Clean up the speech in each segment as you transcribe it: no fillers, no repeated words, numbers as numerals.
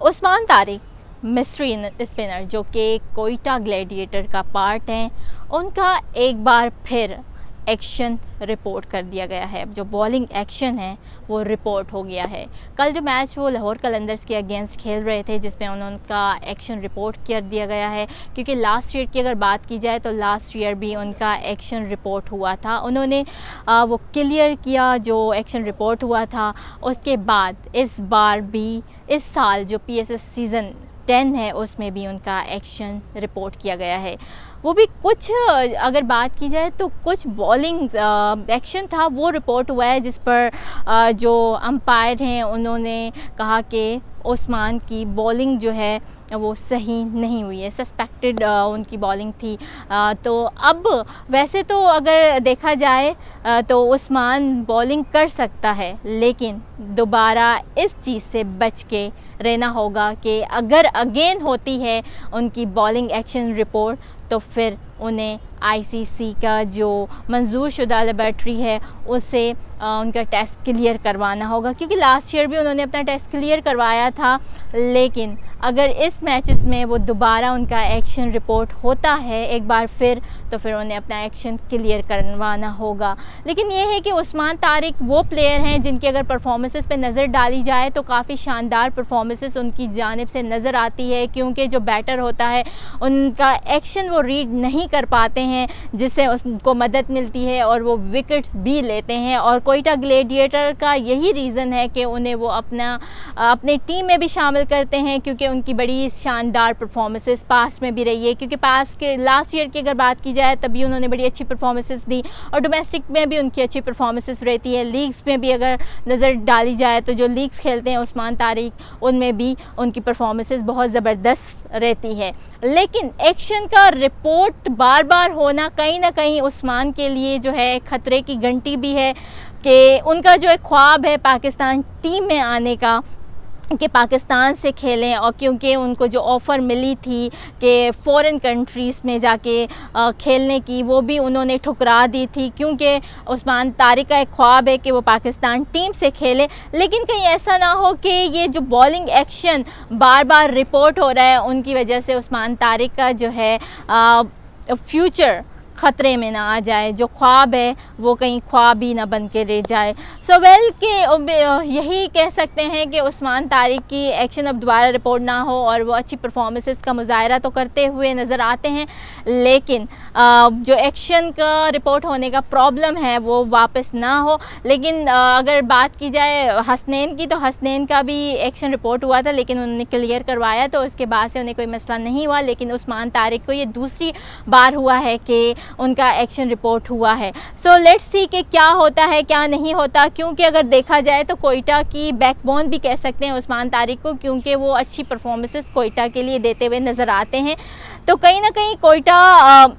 Usman Tariq mystery spinner जो कि Quetta gladiator का पार्ट हैं, उनका एक बार फिर एक्शन रिपोर्ट कर दिया गया है। जो बॉलिंग एक्शन है वो रिपोर्ट हो गया है। कल जो मैच वो लाहौर कलंदर्स के अगेंस्ट खेल रहे थे, जिसमें उनका एक्शन रिपोर्ट कर दिया गया है, क्योंकि लास्ट ईयर की अगर बात की जाए तो लास्ट ईयर भी उनका एक्शन रिपोर्ट हुआ था। उन्होंने वो क्लियर किया जो एक्शन रिपोर्ट हुआ था। उसके बाद इस बार भी इस साल जो PSL सीज़न 10 है उसमें भी उनका एक्शन रिपोर्ट किया गया है। वो भी कुछ अगर बात की जाए तो कुछ बॉलिंग एक्शन था वो रिपोर्ट हुआ है, जिस पर जो अंपायर हैं उन्होंने कहा कि उस्मान की बॉलिंग जो है वो सही नहीं हुई है, सस्पेक्टेड उनकी बॉलिंग थी। तो अब वैसे तो अगर देखा जाए तो उस्मान बॉलिंग कर सकता है, लेकिन दोबारा इस चीज़ से बच के रहना होगा कि अगर अगेन होती है उनकी बॉलिंग एक्शन रिपोर्ट तो फिर उन्हें ICC का जो मंजूर शुदा लेबॉर्ट्री है उससे उनका टेस्ट क्लियर करवाना होगा, क्योंकि लास्ट ईयर भी उन्होंने अपना टेस्ट क्लियर करवाया था। लेकिन अगर इस मैचेस में वो दोबारा उनका एक्शन रिपोर्ट होता है एक बार फिर, तो फिर उन्हें अपना एक्शन क्लियर करवाना होगा। लेकिन ये है कि उस्मान तारिक वो प्लेयर हैं जिनकी अगर परफॉर्मेंसेस पे नज़र डाली जाए तो काफ़ी शानदार परफॉर्मेंसेस उनकी जानिब से नज़र आती है, क्योंकि जो बैटर होता है उनका एक्शन वो रीड नहीं कर पाते हैं, जिससे उनको मदद मिलती है और वो विकेट्स भी लेते हैं। और कोयटा ग्लैडिएटर का यही रीज़न है कि उन्हें वो अपने टीम में भी शामिल करते हैं, क्योंकि उनकी बड़ी शानदार परफॉर्मेंसेस पास्ट में भी रही है। क्योंकि पास्ट के लास्ट ईयर की अगर बात की जाए तभी उन्होंने बड़ी अच्छी परफॉर्मेंसेस दी, और डोमेस्टिक में भी उनकी अच्छी परफॉर्मेंसेस रहती है। लीग्स में भी अगर नज़र डाली जाए तो जो लीग्स खेलते हैं उस्मान तारिक, उनमें भी उनकी परफॉर्मेंसेस बहुत ज़बरदस्त रहती है। लेकिन एक्शन का रिपोर्ट बार बार होना कहीं ना कहीं उस्मान के लिए जो है खतरे की घंटी भी है, कि उनका जो एक ख्वाब है पाकिस्तान टीम में आने का, कि पाकिस्तान से खेलें। और क्योंकि उनको जो ऑफ़र मिली थी कि फ़ॉरेन कंट्रीज़ में जाके खेलने की, वो भी उन्होंने ठुकरा दी थी, क्योंकि उस्मान तारिक का एक ख्वाब है कि वो पाकिस्तान टीम से खेले। लेकिन कहीं ऐसा ना हो कि ये जो बॉलिंग एक्शन बार बार रिपोर्ट हो रहा है उनकी वजह से उस्मान तारिक का जो है फ्यूचर ख़तरे में ना आ जाए, जो ख्वाब है वो कहीं ख्वाब ही ना बन के रह जाए। सो वेल के यही कह सकते हैं कि उस्मान तारिक की एक्शन अब दोबारा रिपोर्ट ना हो, और वो अच्छी परफॉर्मेंसेस का मुजाहरा तो करते हुए नज़र आते हैं, लेकिन जो एक्शन का रिपोर्ट होने का प्रॉब्लम है वो वापस ना हो। लेकिन अगर बात की जाए हसनैन की, तो हसनैन का भी एक्शन रिपोर्ट हुआ था, लेकिन उन्होंने क्लियर करवाया तो उसके बाद से उन्हें कोई मसला नहीं हुआ। लेकिन उस्मान तारिक को ये दूसरी बार हुआ है कि उनका एक्शन रिपोर्ट हुआ है। सो लेट्स सी कि क्या होता है क्या नहीं होता, क्योंकि अगर देखा जाए तो कोयटा की बैकबोन भी कह सकते हैं उस्मान तारिक को, क्योंकि वो अच्छी परफॉर्मेंसेस कोयटा के लिए देते हुए नज़र आते हैं। तो कहीं ना कहीं कोयटा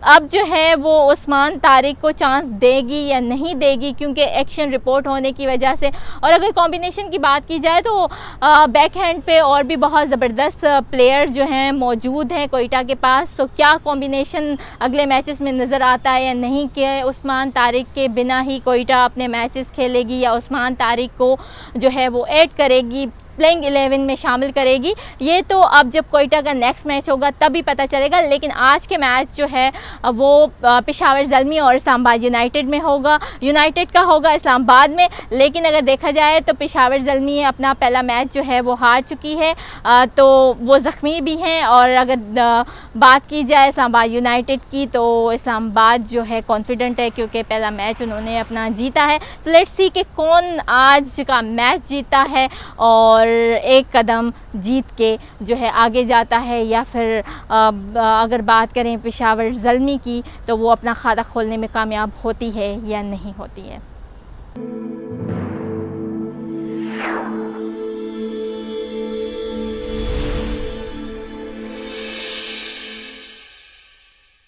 अब जो है वो उस्मान तारिक को चांस देगी या नहीं देगी, क्योंकि एक्शन रिपोर्ट होने की वजह से। और अगर कॉम्बिनेशन की बात की जाए तो बैक हैंड पे और भी बहुत ज़बरदस्त प्लेयर जो हैं मौजूद हैं कोयटा के पास। तो क्या कॉम्बिनेशन अगले मैचेस में नज़र आता है या नहीं, कि उस्मान तारिक के बिना ही कोयटा अपने मैचेस खेलेगी या उस्मान तारिक को जो है वो ऐड करेगी, प्लेइंग 11 में शामिल करेगी, ये तो अब जब कोयटा का नेक्स्ट मैच होगा तभी पता चलेगा। लेकिन आज के मैच जो है वो पेशावर ज़ल्मी और इस्लामाबाद यूनाइटेड में होगा, यूनाइटेड का होगा इस्लामाबाद में। लेकिन अगर देखा जाए तो पेशावर ज़ल्मी अपना पहला मैच जो है वो हार चुकी है, तो वो ज़ख्मी भी हैं। और अगर बात की जाए इस्लामाबाद यूनाइटेड की, तो इस्लामाबाद जो है कॉन्फिडेंट है, क्योंकि पहला मैच उन्होंने अपना जीता है। तो लेट्स सी कि कौन आज का मैच जीता है और एक कदम जीत के जो है आगे जाता है, या फिर अगर बात करें पेशावर ज़ल्मी की, तो वो अपना खाता खोलने में कामयाब होती है या नहीं होती है।